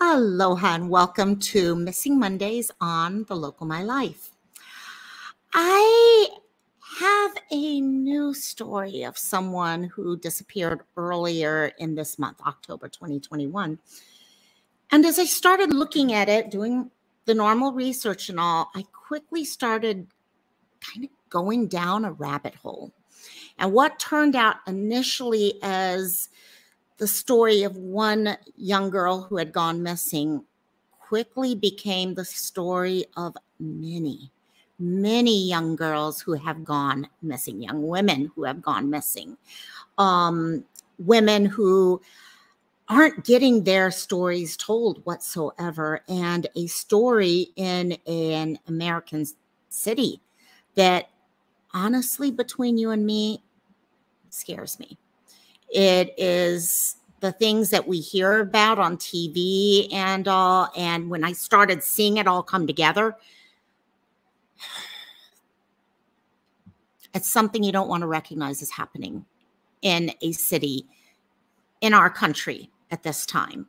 Aloha and welcome to Missing Mondays on the Lokomai Life. I have a new story of someone who disappeared earlier in this month, October 2021. And as I started looking at it, doing the normal research and all, I quickly started kind of going down a rabbit hole. And what turned out initially as the story of one young girl who had gone missing quickly became the story of many young girls who have gone missing, young women who have gone missing, women who aren't getting their stories told whatsoever, and a story in an American city that honestly, between you and me, scares me. It is the things that we hear about on TV and all. And when I started seeing it all come together, it's something you don't want to recognize as happening in a city in our country at this time.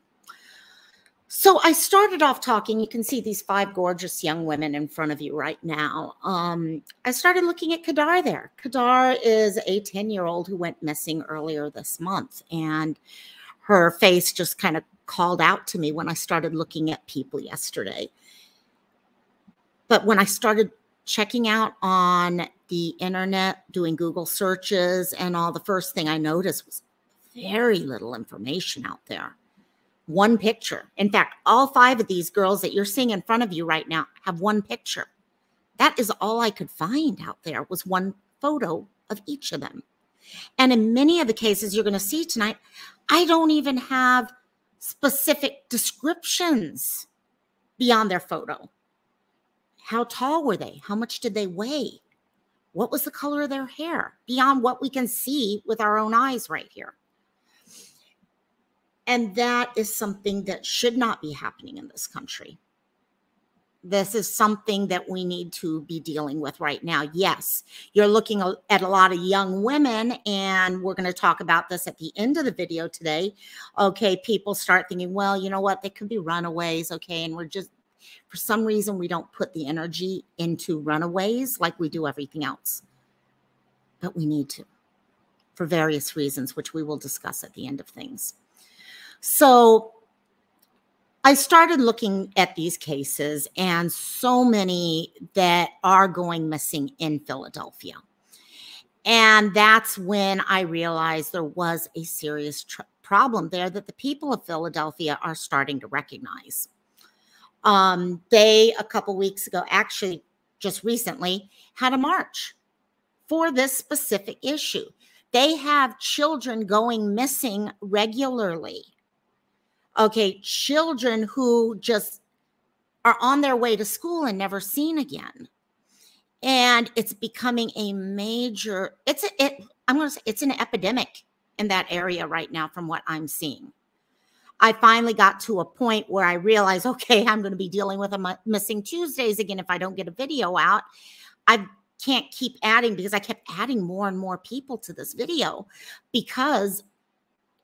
So I started off talking, you can see these 5 gorgeous young women in front of you right now. I started looking at Qadr there. Qadr is a 10-year-old who went missing earlier this month, and her face just kind of called out to me when I started looking at people yesterday. But when I started checking out on the internet, doing Google searches and all, the first thing I noticed was very little information out there. One picture. In fact, all 5 of these girls that you're seeing in front of you right now have one picture. That is all I could find out there, was one photo of each of them. And in many of the cases you're going to see tonight, I don't even have specific descriptions beyond their photo. How tall were they? How much did they weigh? What was the color of their hair? Beyond what we can see with our own eyes right here. And that is something that should not be happening in this country. This is something that we need to be dealing with right now. Yes, you're looking at a lot of young women, and we're going to talk about this at the end of the video today. Okay, people start thinking, well, you know what? They could be runaways, okay? And we're just, for some reason, we don't put the energy into runaways like we do everything else. But we need to, for various reasons, which we will discuss at the end of things. So I started looking at these cases, and so many that are going missing in Philadelphia. And that's when I realized there was a serious problem there that the people of Philadelphia are starting to recognize. They, a couple weeks ago, actually just recently, had a march for this specific issue. They have children going missing regularly. Okay, children who just are on their way to school and never seen again. And it's becoming a major, I'm going to say it's an epidemic in that area right now from what I'm seeing. I finally got to a point where I realized, okay, I'm going to be dealing with a Missing Tuesdays again if I don't get a video out. I can't keep adding, because I kept adding more and more people to this video, because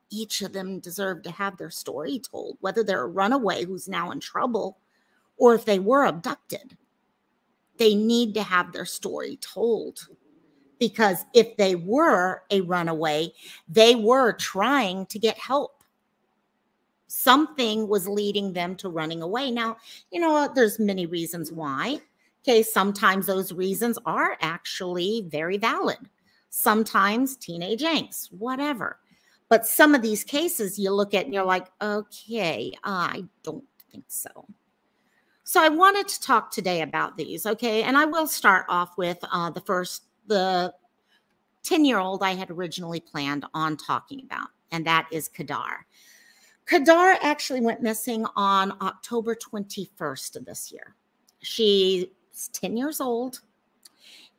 each of them deserve to have their story told, whether they're a runaway who's now in trouble or if they were abducted. They need to have their story told, because if they were a runaway, they were trying to get help. Something was leading them to running away. Now, you know, there's many reasons why. Okay, sometimes those reasons are actually very valid. Sometimes teenage angst, whatever. But some of these cases you look at and you're like, okay, I don't think so. So I wanted to talk today about these, okay? And I will start off with the 10-year-old I had originally planned on talking about, and that is Qadr. Qadr actually went missing on October 21st of this year. She's 10 years old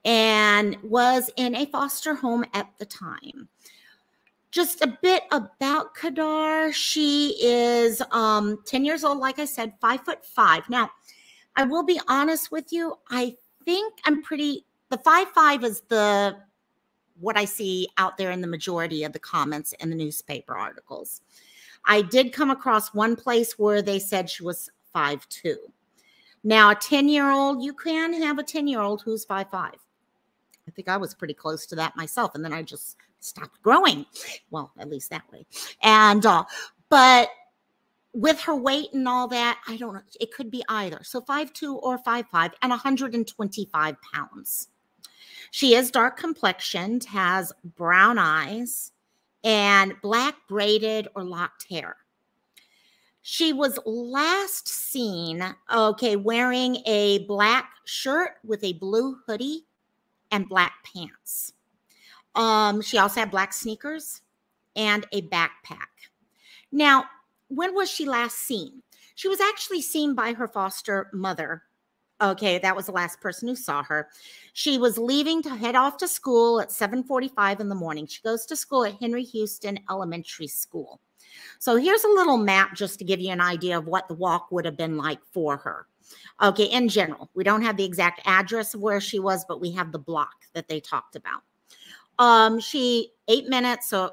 and was in a foster home at the time. Just a bit about Qadr. She is 10 years old, like I said, 5'5". Now, I will be honest with you. I think the 5'5" is what I see out there in the majority of the comments in the newspaper articles. I did come across one place where they said she was 5'2". Now, a 10-year-old, you can have a 10-year-old who's 5'5". I think I was pretty close to that myself, and then I just stopped growing. Well, at least that way. And but with her weight and all that, I don't know. It could be either. So 5'2" or 5'5", and 125 pounds. She is dark complexioned, has brown eyes, and black braided or locked hair. She was last seen, wearing a black shirt with a blue hoodie and black pants. She also had black sneakers and a backpack. Now, when was she last seen? She was actually seen by her foster mother. Okay, that was the last person who saw her. She was leaving to head off to school at 7:45 in the morning. She goes to school at Henry Houston Elementary School. So here's a little map just to give you an idea of what the walk would have been like for her. Okay, in general, we don't have the exact address of where she was, but we have the block that they talked about. She 8 minutes, so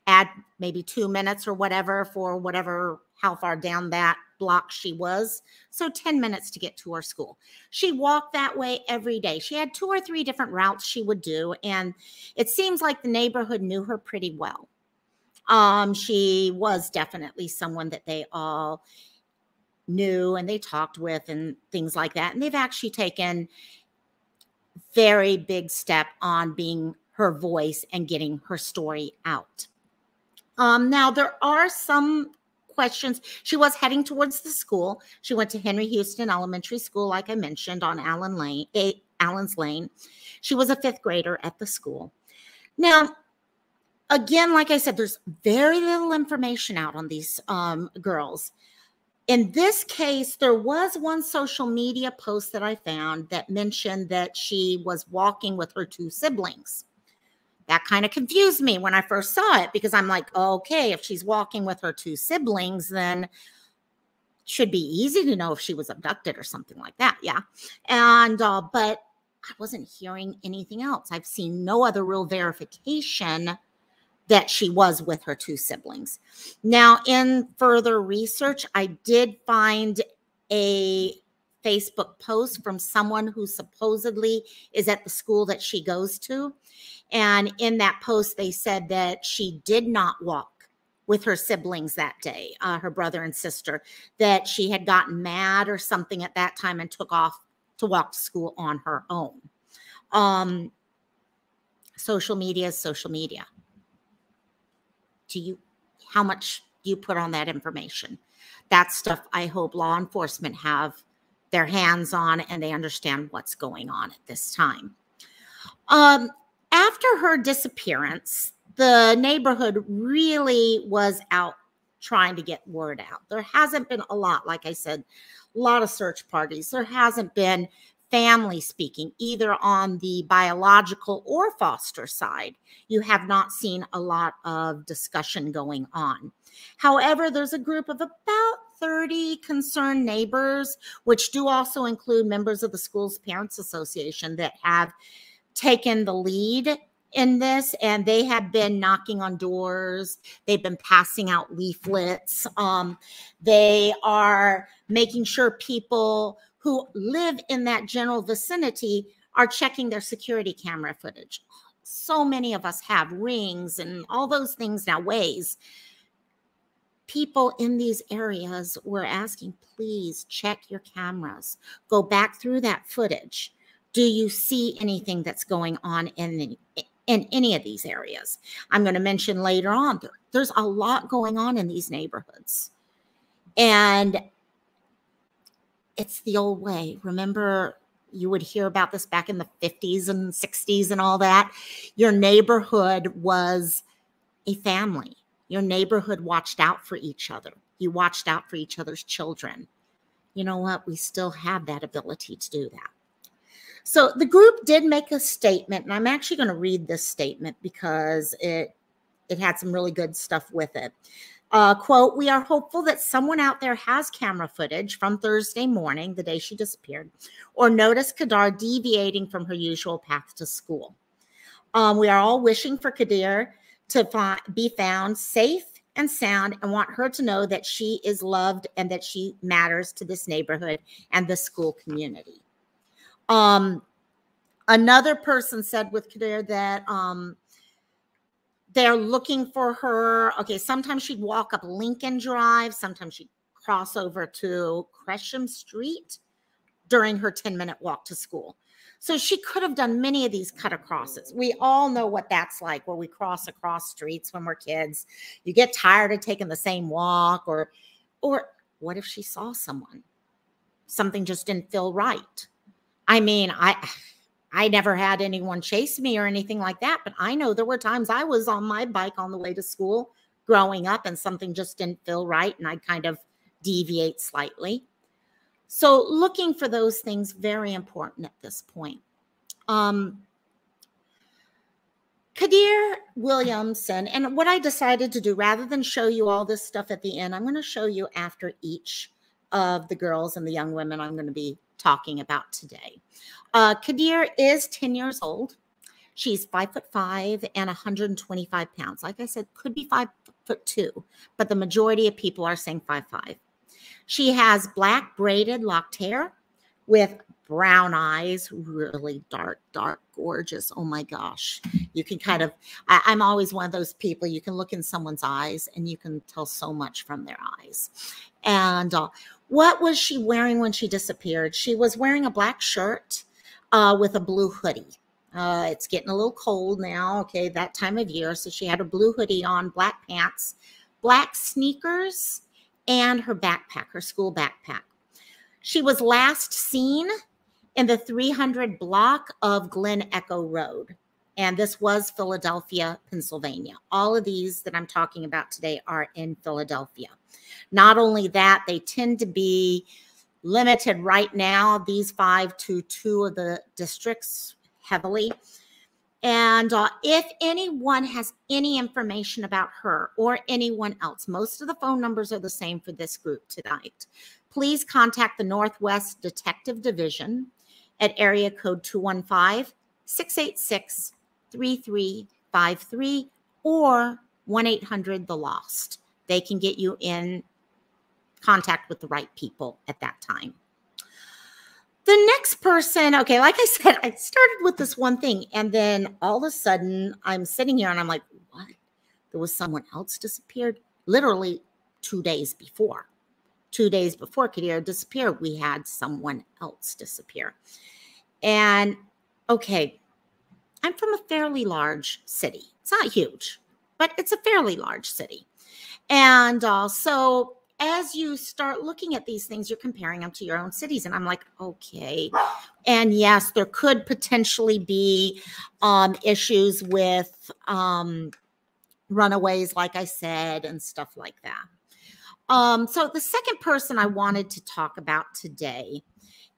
add maybe 2 minutes or whatever for whatever, how far down that block she was. So 10 minutes to get to her school. She walked that way every day. She had 2 or 3 different routes she would do. And it seems like the neighborhood knew her pretty well. She was definitely someone that they all knew and they talked with and things like that. And they've actually taken very big step on being her voice and getting her story out. Now, there are some questions. She was heading towards the school. She went to Henry Houston Elementary School, like I mentioned, on Allen's Lane. She was a 5th grader at the school. Now, again, like I said, there's very little information out on these girls. In this case, there was one social media post that I found that mentioned that she was walking with her 2 siblings. That kind of confused me when I first saw it because I'm like, okay, if she's walking with her 2 siblings, then it should be easy to know if she was abducted or something like that. Yeah. And, but I wasn't hearing anything else. I've seen no other real verification that she was with her 2 siblings. Now, in further research, I did find a Facebook post from someone who supposedly is at the school that she goes to. And in that post, they said that she did not walk with her siblings that day, her brother and sister, that she had gotten mad or something at that time and took off to walk to school on her own. Social media is social media. How much do you put on that information? That's stuff I hope law enforcement have their hands on and they understand what's going on at this time. After her disappearance, the neighborhood really was out trying to get word out. There hasn't been a lot, like I said, a lot of search parties. There hasn't been family speaking, either on the biological or foster side. You have not seen a lot of discussion going on. However, there's a group of about 30 concerned neighbors, which do also include members of the school's parents association, that have taken the lead in this, and they have been knocking on doors. They've been passing out leaflets. They are making sure people who live in that general vicinity are checking their security camera footage. So many of us have Rings and all those things now, Waze. People in these areas were asking, please check your cameras. Go back through that footage. Do you see anything that's going on in any of these areas? I'm going to mention later on, there's a lot going on in these neighborhoods. And it's the old way. Remember, you would hear about this back in the 50s and 60s and all that. Your neighborhood was a family. Your neighborhood watched out for each other. You watched out for each other's children. You know what? We still have that ability to do that. So the group did make a statement, and I'm actually going to read this statement because it had some really good stuff with it. Quote, "We are hopeful that someone out there has camera footage from Thursday morning, the day she disappeared, or noticed Qadr deviating from her usual path to school. We are all wishing for Qadr to be found safe and sound and want her to know that she is loved and that she matters to this neighborhood and the school community. Another person said with Qadr that they're looking for her. Okay, sometimes she'd walk up Lincoln Drive. Sometimes she'd cross over to Gresham Street during her 10-minute walk to school. So she could have done many of these cut acrosses. We all know what that's like, where we cross across streets when we're kids. You get tired of taking the same walk, or what if she saw someone? Something just didn't feel right. I mean, I never had anyone chase me or anything like that, but I know there were times I was on my bike on the way to school growing up and something just didn't feel right and I'd kind of deviate slightly. So looking for those things, very important at this point. Qadr Williamson, and what I decided to do, rather than show you all this stuff at the end, I'm going to show you after each of the girls and the young women I'm going to be talking about today. Qadr is 10 years old. She's 5'5" and 125 pounds. Like I said, could be 5'2", but the majority of people are saying 5'5". She has black braided locked hair with brown eyes, really dark, gorgeous. Oh my gosh. You can kind of, I'm always one of those people, you can look in someone's eyes and you can tell so much from their eyes. And what was she wearing when she disappeared? She was wearing a black shirt with a blue hoodie. It's getting a little cold now, okay, that time of year. So she had a blue hoodie on, black pants, black sneakers, and her backpack, her school backpack. She was last seen in the 300 block of Glen Echo Road. And this was Philadelphia, Pennsylvania. All of these that I'm talking about today are in Philadelphia. Not only that, they tend to be limited right now, these 5 to 2 of the districts heavily. And if anyone has any information about her or anyone else, most of the phone numbers are the same for this group tonight. Please contact the Northwest Detective Division at area code 215-686-3353 or 1-800-THE-LOST. They can get you in contact with the right people at that time. The next person, okay, like I said, I started with this one thing, and then all of a sudden I'm sitting here and I'm like, what? There was someone else disappeared? Literally 2 days before. 2 days before Qadr disappeared, we had someone else disappear. And okay, I'm from a fairly large city. It's not huge, but it's a fairly large city. And so as you start looking at these things, you're comparing them to your own cities. And I'm like, okay. And yes, there could potentially be issues with runaways, like I said, and stuff like that. So the second person I wanted to talk about today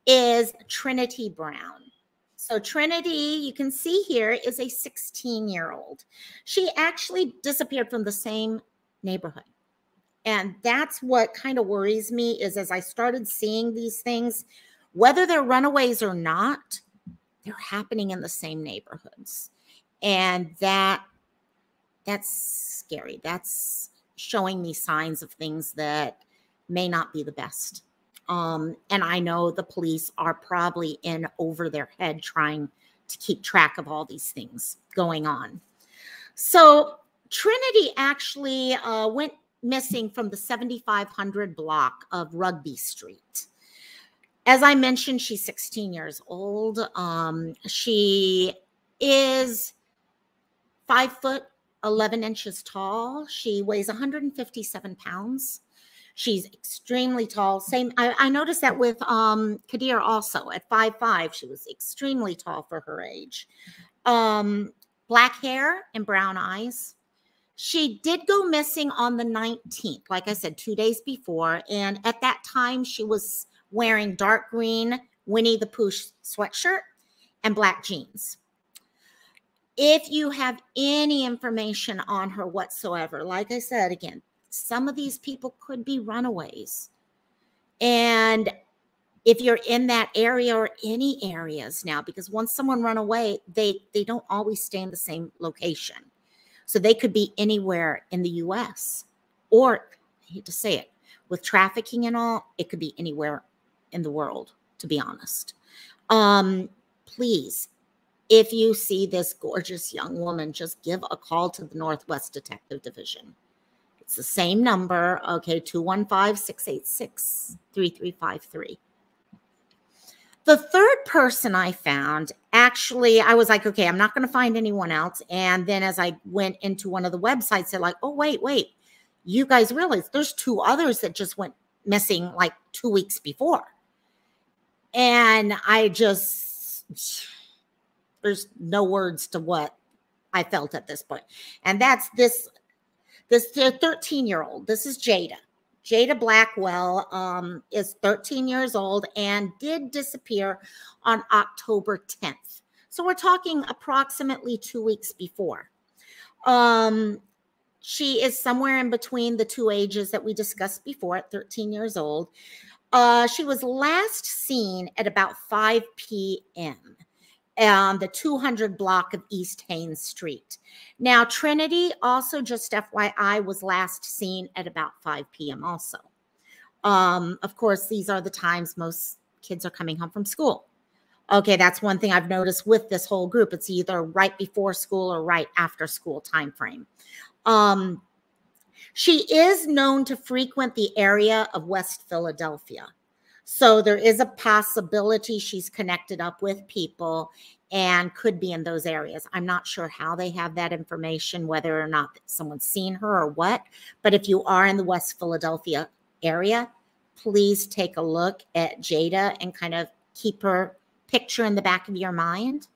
is Trinity Brown. So Trinity, you can see here, is a 16-year-old. She actually disappeared from the same neighborhood. And that's what kind of worries me is as I started seeing these things, whether they're runaways or not, they're happening in the same neighborhoods. And that's scary. That's showing me signs of things that may not be the best. And I know the police are probably in over their head trying to keep track of all these things going on. So Trinity actually went missing from the 7500 block of Rugby Street. As I mentioned, she's 16 years old. She is 5'11" tall. She weighs 157 pounds. She's extremely tall. Same, I noticed that with Qadr also at 5'5". She was extremely tall for her age. Black hair and brown eyes. She did go missing on the 19th, like I said, 2 days before. And at that time, she was wearing dark green Winnie the Pooh sweatshirt and black jeans. If you have any information on her whatsoever, like I said, again, some of these people could be runaways. And if you're in that area or any areas now, because once someone run away, they don't always stay in the same location. So they could be anywhere in the U.S. or I hate to say it, with trafficking and all, it could be anywhere in the world, to be honest. Please, if you see this gorgeous young woman, just give a call to the Northwest Detective Division. It's the same number, okay, 215-686-3353. The third person I found, actually, I was like, okay, I'm not going to find anyone else. And then as I went into one of the websites, they're like, oh, wait, you guys realize there's 2 others that just went missing like 2 weeks before. And I just, there's no words to what I felt at this point. And that's this 13-year-old. This is Jada. Jada Blackwell is 13 years old and did disappear on October 10th. So we're talking approximately 2 weeks before. She is somewhere in between the 2 ages that we discussed before at 13 years old. She was last seen at about 5 p.m. on the 200 block of East Haines Street. Now, Trinity, also just FYI, was last seen at about 5 p.m. also. Of course, these are the times most kids are coming home from school. Okay, that's one thing I've noticed with this whole group. It's either right before school or right after school time frame. She is known to frequent the area of West Philadelphia. So there is a possibility she's connected up with people and could be in those areas. I'm not sure how they have that information, whether or not someone's seen her or what. But if you are in the West Philadelphia area, please take a look at Jada and kind of keep her picture in the back of your mind.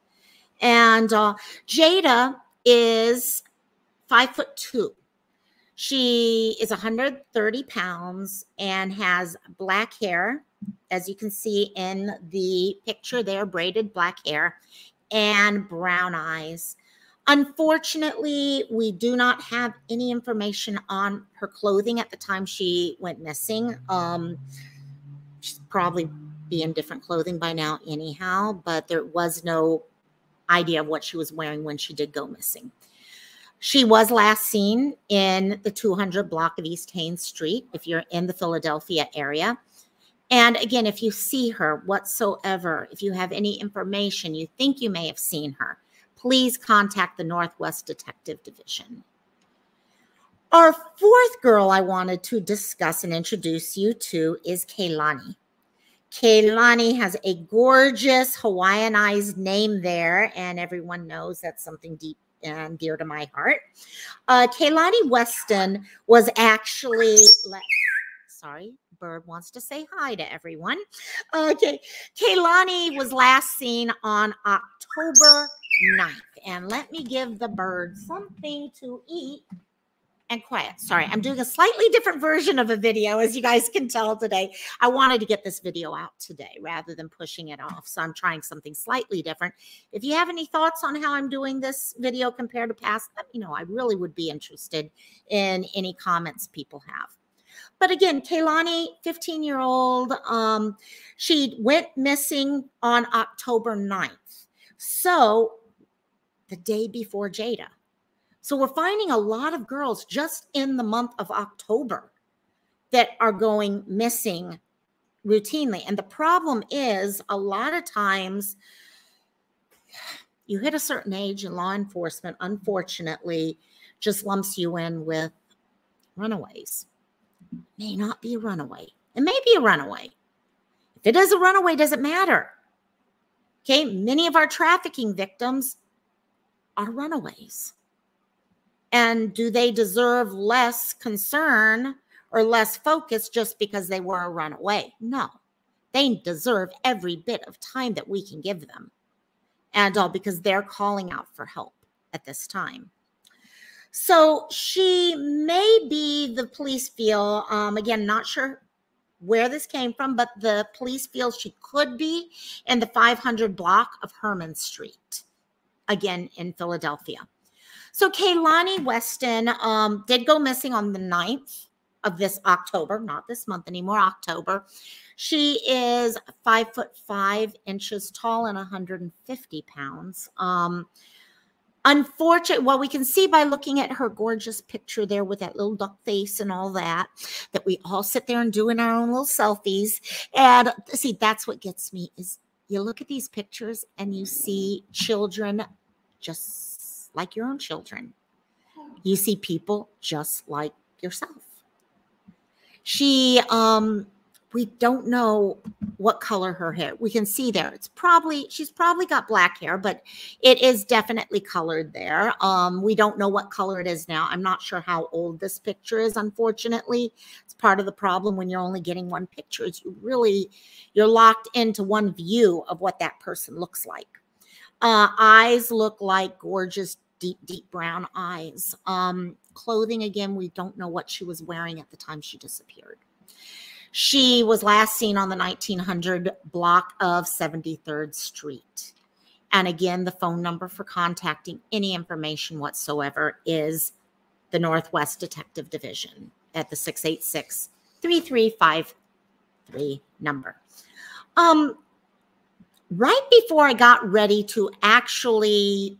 And Jada is 5'2". She is 130 pounds and has black hair, as you can see in the picture there, braided black hair and brown eyes. Unfortunately, we do not have any information on her clothing at the time she went missing. She's probably be in different clothing by now anyhow, but there was no idea of what she was wearing when she did go missing. She was last seen in the 200 block of East Haines Street, if you're in the Philadelphia area. And again, if you see her whatsoever, if you have any information you think you may have seen her, please contact the Northwest Detective Division. Our fourth girl I wanted to discuss and introduce you to is Kaylani. Kaylani has a gorgeous Hawaiianized name there, and everyone knows that's something deep and dear to my heart. Kaylani Weston was actually, sorry, Bird wants to say hi to everyone. Okay, Kaylani was last seen on October 9th. And let me give the bird something to eat and quiet. Sorry, I'm doing a slightly different version of a video, as you guys can tell today. I wanted to get this video out today rather than pushing it off. So I'm trying something slightly different. If you have any thoughts on how I'm doing this video compared to past, let me know. I really would be interested in any comments people have. But again, Kaylani, 15-year-old, she went missing on October 9th. So the day before Jada. So we're finding a lot of girls just in the month of October that are going missing routinely. And the problem is a lot of times you hit a certain age and law enforcement, unfortunately, just lumps you in with runaways. It may not be a runaway. It may be a runaway. If it is a runaway, doesn't matter. Okay, many of our trafficking victims are runaways. And do they deserve less concern or less focus just because they were a runaway? No, they deserve every bit of time that we can give them. And all because they're calling out for help at this time. So she may be, the police feel, again, not sure where this came from, but the police feel she could be in the 500 block of Herman Street, again, in Philadelphia. So Kaylani Weston did go missing on the 9th of this October, not this month anymore, October. She is 5'5" tall and 150 pounds. Unfortunately, well, we can see by looking at her gorgeous picture there with that little duck face and all that, that we all sit there and doing our own little selfies. And see, that's what gets me is you look at these pictures and you see children just like your own children. You see people just like yourself. She, we don't know what color her hair. We can see there. She's probably got black hair, but it is definitely colored there. We don't know what color it is now. I'm not sure how old this picture is, unfortunately. It's part of the problem when you're only getting one picture is you're locked into one view of what that person looks like. Eyes look like gorgeous, deep brown eyes. Clothing, again, we don't know what she was wearing at the time she disappeared. She was last seen on the 1900 block of 73rd Street. And again, the phone number for contacting any information whatsoever is the Northwest Detective Division at the 686-3353 number. Right before I got ready to actually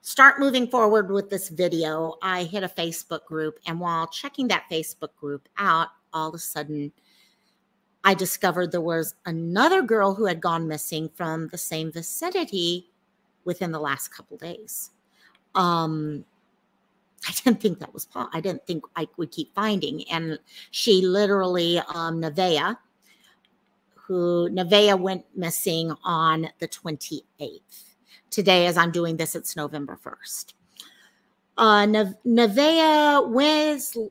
start moving forward with this video, I hit a Facebook group, and while checking that Facebook group out, all of a sudden I discovered there was another girl who had gone missing from the same vicinity within the last couple days. I didn't think that was possible. I didn't think I would keep finding. And she literally, Nevaeh went missing on the 28th. Today, as I'm doing this, it's November 1st. Nevaeh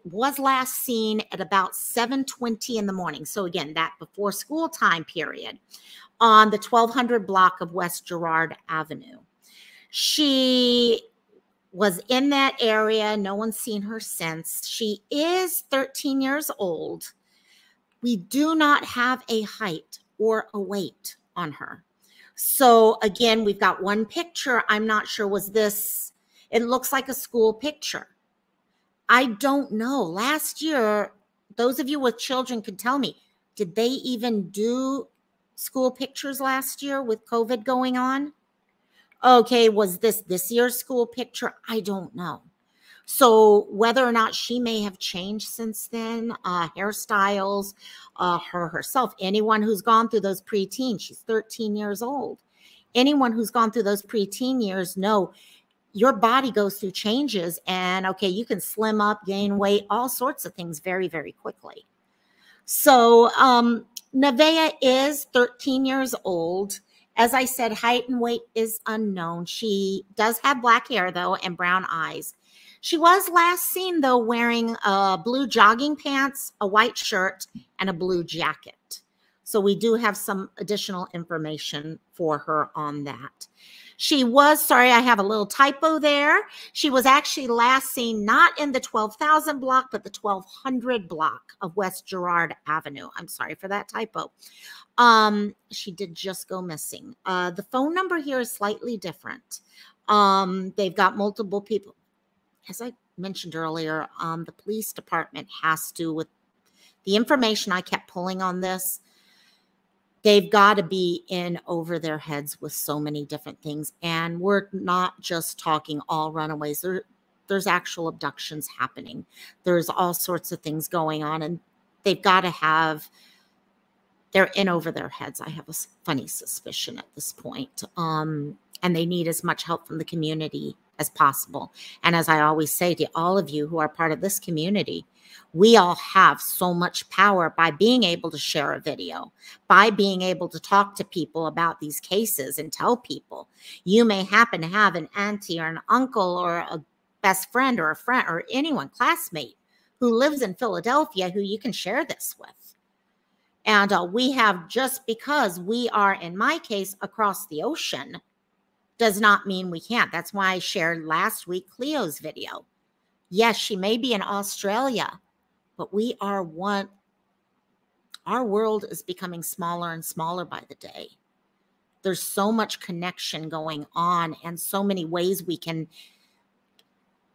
was last seen at about 7:20 in the morning. So again, that before school time period on the 1200 block of West Girard Avenue. She was in that area. No one's seen her since. She is 13 years old. We do not have a height or a weight on her. So again, we've got one picture. I'm not sure, it looks like a school picture. I don't know. Last year, those of you with children could tell me, did they even do school pictures last year with COVID going on? Okay, was this year's school picture? I don't know. So whether or not she may have changed since then, hairstyles, her herself, anyone who's gone through those preteen, she's 13 years old. Anyone who's gone through those preteen years know your body goes through changes, and okay, you can slim up, gain weight, all sorts of things very, very quickly. So Nevaeh is 13 years old. As I said, height and weight is unknown. She does have black hair, though, and brown eyes. She was last seen, though, wearing blue jogging pants, a white shirt, and a blue jacket. So we do have some additional information for her on that. She was, sorry, I have a little typo there. She was actually last seen not in the 12,000 block, but the 1200 block of West Girard Avenue. I'm sorry for that typo. She did just go missing. The phone number here is slightly different. They've got multiple people. As I mentioned earlier, the police department has to, with the information I kept pulling on this, they've got to be in over their heads with so many different things. And we're not just talking all runaways. There's actual abductions happening. There's all sorts of things going on, and they've got to have, they're in over their heads. I have a funny suspicion at this point. And they need as much help from the community as possible. And as I always say to all of you who are part of this community, we all have so much power by being able to share a video, by being able to talk to people about these cases and tell people. You may happen to have an auntie or an uncle or a best friend or anyone, classmate, who lives in Philadelphia who you can share this with. And we have, just because we are, in my case, across the ocean, does not mean we can't. That's why I shared last week Cleo's video. Yes, she may be in Australia, but we are one. Our world is becoming smaller and smaller by the day. There's so much connection going on and so many ways we can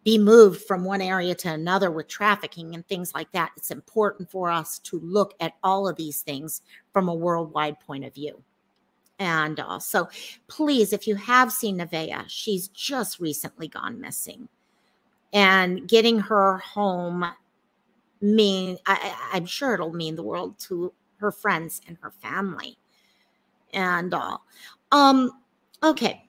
be moved from one area to another with trafficking and things like that. It's important for us to look at all of these things from a worldwide point of view. And so please, if you have seen Nevaeh, she's just recently gone missing. And getting her home I'm sure it'll mean the world to her friends and her family. And okay.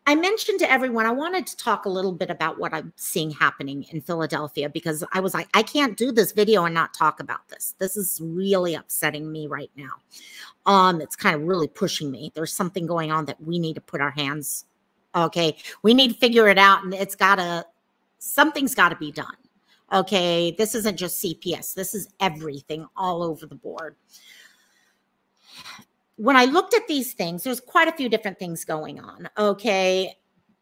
I mentioned to everyone, I wanted to talk a little bit about what I'm seeing happening in Philadelphia, because I was like, I can't do this video and not talk about this. This is really upsetting me right now. It's kind of really pushing me. There's something going on that we need to put our hands, okay? We need to figure it out, and something's got to be done. Okay, this isn't just CPS. This is everything all over the board. When I looked at these things, there's quite a few different things going on, okay?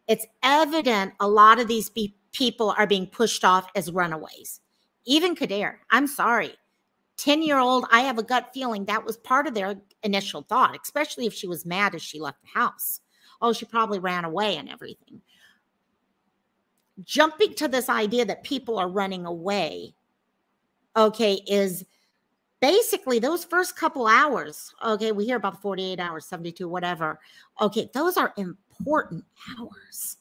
It's evident a lot of these people are being pushed off as runaways. Even Qadr, I'm sorry. 10-year-old, I have a gut feeling that was part of their initial thought, especially if she was mad as she left the house. Oh, she probably ran away and everything. Jumping to this idea that people are running away, okay, is basically those first couple hours, okay, we hear about the 48 hours, 72, whatever. Okay, those are important hours.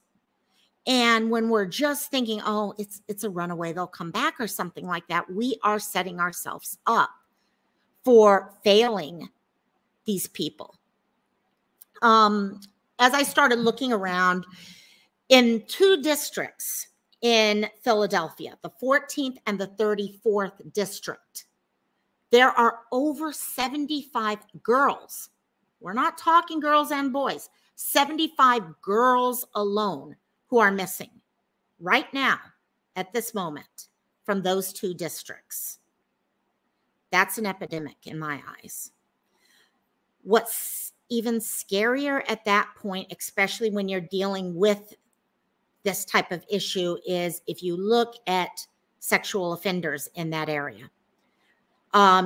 And when we're just thinking, oh, it's a runaway, they'll come back or something like that, we are setting ourselves up for failing these people. As I started looking around in 2 districts in Philadelphia, the 14th and the 34th district, there are over 75 girls. We're not talking girls and boys. 75 girls alone who are missing right now at this moment from those 2 districts. That's an epidemic in my eyes. What's even scarier at that point, especially when you're dealing with this type of issue, is if you look at sexual offenders in that area.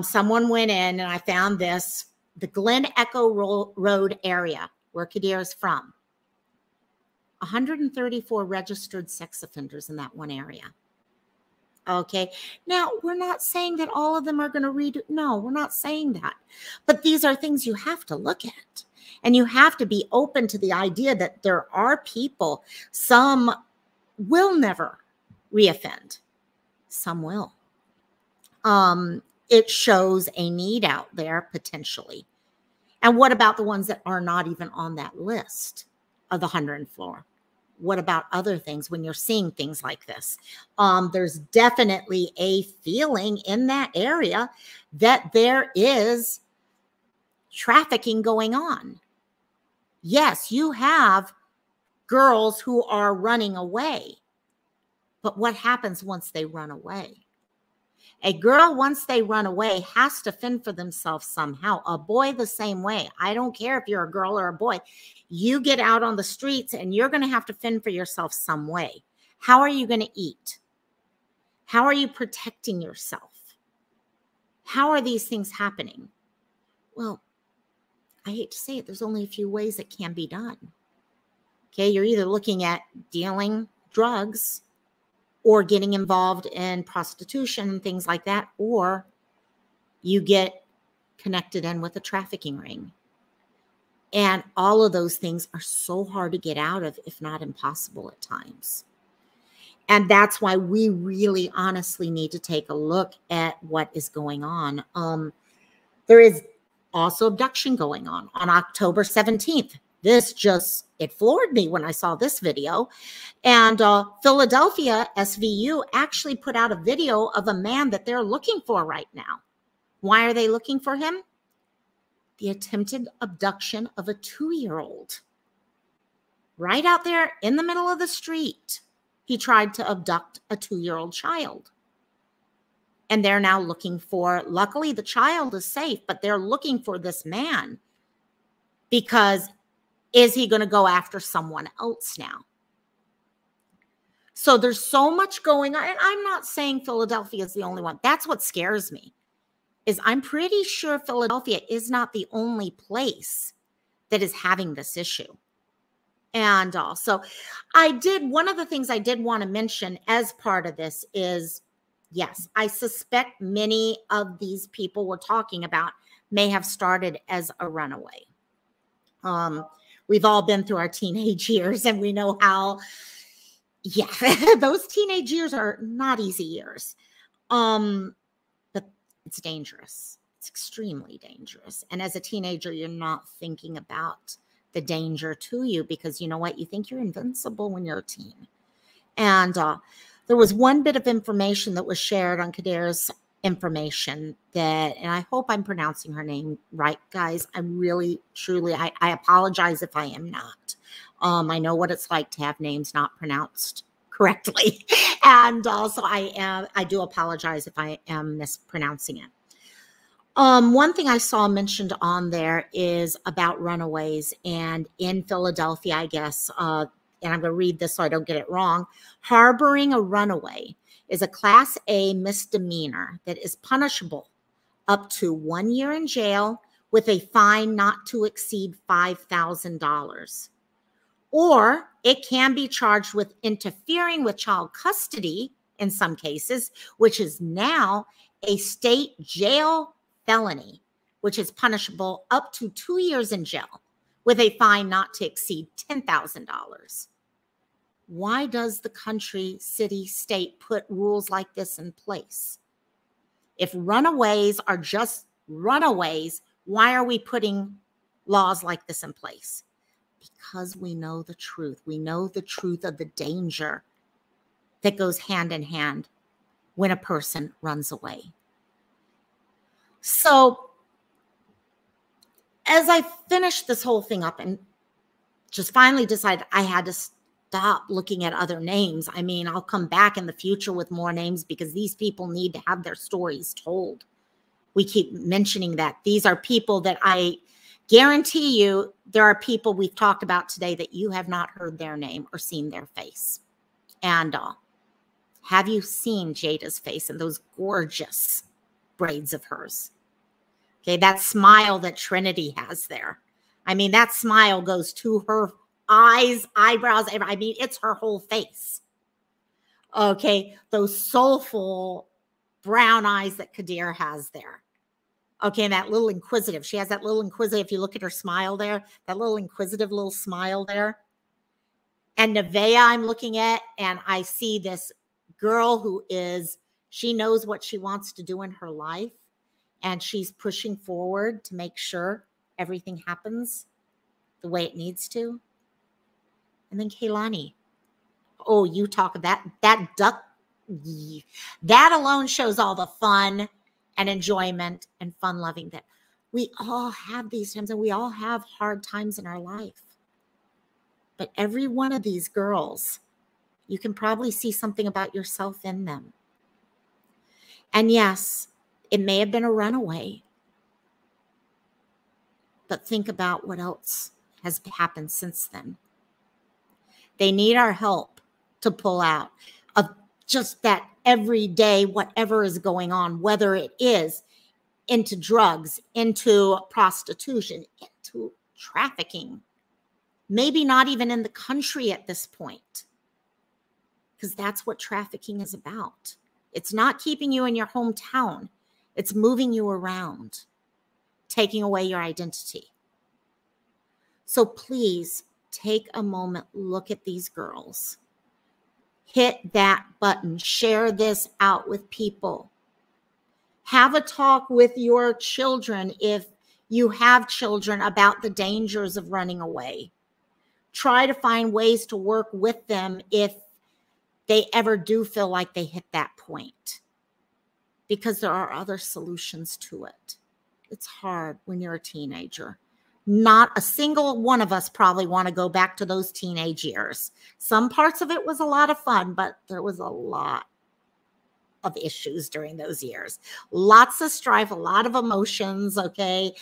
Someone went in, and I found this, the Glen Echo Road area where Qadr is from. 134 registered sex offenders in that one area. Okay. Now, we're not saying that all of them are going to redo. No, we're not saying that. But these are things you have to look at. And you have to be open to the idea that there are people, some will never reoffend. Some will. It shows a need out there potentially. And what about the ones that are not even on that list of the 104? What about other things when you're seeing things like this? There's definitely a feeling in that area that there is trafficking going on. Yes, you have girls who are running away, but what happens once they run away? A girl, once they run away, has to fend for themselves somehow. A boy, the same way. I don't care if you're a girl or a boy. You get out on the streets and you're going to have to fend for yourself some way. How are you going to eat? How are you protecting yourself? How are these things happening? Well, I hate to say it, there's only a few ways it can be done. Okay, you're either looking at dealing drugs or getting involved in prostitution and things like that, or you get connected in with a trafficking ring. And all of those things are so hard to get out of, if not impossible at times. And that's why we really honestly need to take a look at what is going on. There is also abduction going on October 17th. It floored me when I saw this video. And Philadelphia SVU actually put out a video of a man that they're looking for right now. Why are they looking for him? The attempted abduction of a 2-year-old. Right out there in the middle of the street, he tried to abduct a 2-year-old child. And they're now looking for, luckily the child is safe, but they're looking for this man because is he going to go after someone else now? So there's so much going on. And I'm not saying Philadelphia is the only one. That's what scares me, is I'm pretty sure Philadelphia is not the only place that is having this issue. And also, one of the things I did want to mention as part of this is, yes, I suspect many of these people we're talking about may have started as a runaway. We've all been through our teenage years, and we know how, yeah, those teenage years are not easy years. But it's dangerous. It's extremely dangerous. And as a teenager, you're not thinking about the danger to you because you know what? You think you're invincible when you're a teen. And there was one bit of information that was shared on Qadr's information that, and I hope I'm pronouncing her name right, guys. I'm really, truly, I apologize if I am not. I know what it's like to have names not pronounced correctly. And also I do apologize if I am mispronouncing it. One thing I saw mentioned on there is about runaways, and in Philadelphia, I guess, and I'm going to read this so I don't get it wrong. Harboring a runaway is a Class A misdemeanor that is punishable up to 1 year in jail with a fine not to exceed $5,000. Or it can be charged with interfering with child custody in some cases, which is now a state jail felony, which is punishable up to 2 years in jail with a fine not to exceed $10,000. Why does the country, city, state put rules like this in place? If runaways are just runaways, why are we putting laws like this in place? Because we know the truth. We know the truth of the danger that goes hand in hand when a person runs away. So as I finished this whole thing up and just finally decided I had to stop looking at other names. I mean, I'll come back in the future with more names because these people need to have their stories told. We keep mentioning that. These are people that I guarantee you there are people we've talked about today that you have not heard their name or seen their face. And have you seen Jada's face and those gorgeous braids of hers? Okay, that smile that Trinity has there. I mean, that smile goes to her eyes, eyebrows. I mean, it's her whole face. Okay, those soulful brown eyes that Qadr has there. Okay, and that little inquisitive. She has that little inquisitive. If you look at her smile there, that little inquisitive little smile there. And Nevaeh I'm looking at, and I see this girl who is, she knows what she wants to do in her life, and she's pushing forward to make sure everything happens the way it needs to. And then Kaylani. Oh, you talk of that duck. That alone shows all the fun and enjoyment and fun loving that we all have these times, and we all have hard times in our life. But every one of these girls, you can probably see something about yourself in them. And yes, it may have been a runaway, but think about what else has happened since then. They need our help to pull out of just that everyday, whatever is going on, whether it is into drugs, into prostitution, into trafficking, maybe not even in the country at this point, because that's what trafficking is about. It's not keeping you in your hometown. It's moving you around, taking away your identity. So please take a moment, look at these girls. Hit that button. Share this out with people. Have a talk with your children if you have children about the dangers of running away. Try to find ways to work with them if they ever do feel like they hit that point, because there are other solutions to it. It's hard when you're a teenager. Not a single one of us probably want to go back to those teenage years. Some parts of it was a lot of fun, but there was a lot of issues during those years. Lots of strife, a lot of emotions, okay?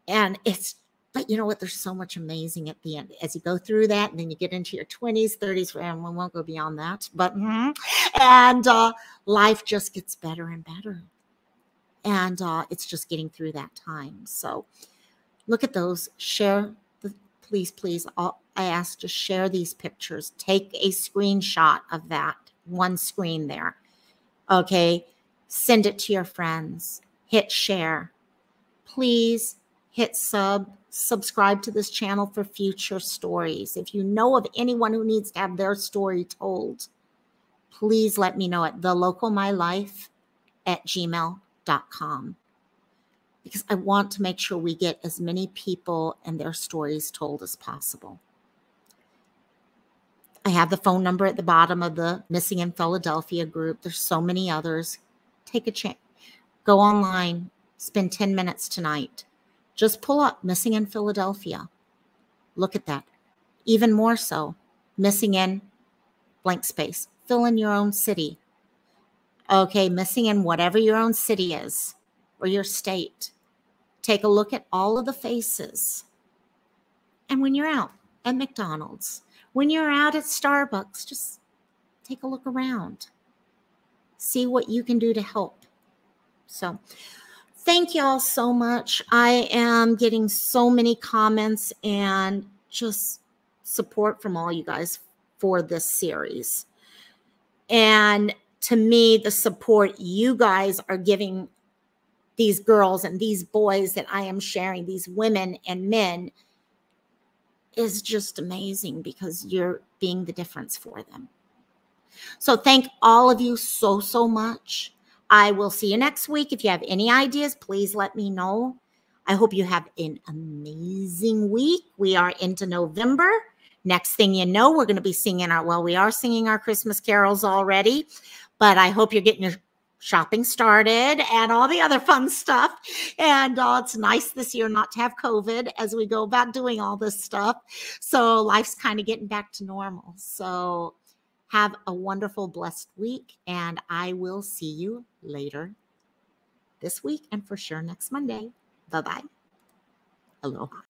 And but you know what? There's so much amazing at the end. As you go through that, and then you get into your 20s, 30s, and we won't go beyond that. But, and life just gets better and better. And it's just getting through that time. So look at those. Share, please. I ask to share these pictures. Take a screenshot of that one screen there. Okay. Send it to your friends. Hit share. Please hit subscribe to this channel for future stories. If you know of anyone who needs to have their story told, please let me know at thelokomilife@gmail.com, because I want to make sure we get as many people and their stories told as possible. I have the phone number at the bottom of the Missing in Philadelphia group. There's so many others. Take a chance. Go online. Spend 10 minutes tonight. Just pull up Missing in Philadelphia. Look at that. Even more so, missing in blank space. Fill in your own city. Okay, missing in whatever your own city is or your state. Take a look at all of the faces. And when you're out at McDonald's, when you're out at Starbucks, just take a look around. See what you can do to help. So thank you all so much. I am getting so many comments and just support from all you guys for this series. And to me, the support you guys are giving these girls and these boys that I am sharing, these women and men, is just amazing, because you're being the difference for them. So thank all of you so, so much. I will see you next week. If you have any ideas, please let me know. I hope you have an amazing week. We are into November. Next thing you know, we're going to be singing we are singing our Christmas carols already, but I hope you're getting your shopping started and all the other fun stuff. And it's nice this year not to have COVID as we go about doing all this stuff. So life's kind of getting back to normal. So have a wonderful, blessed week, and I will see you later this week and for sure next Monday. Bye-bye. Aloha.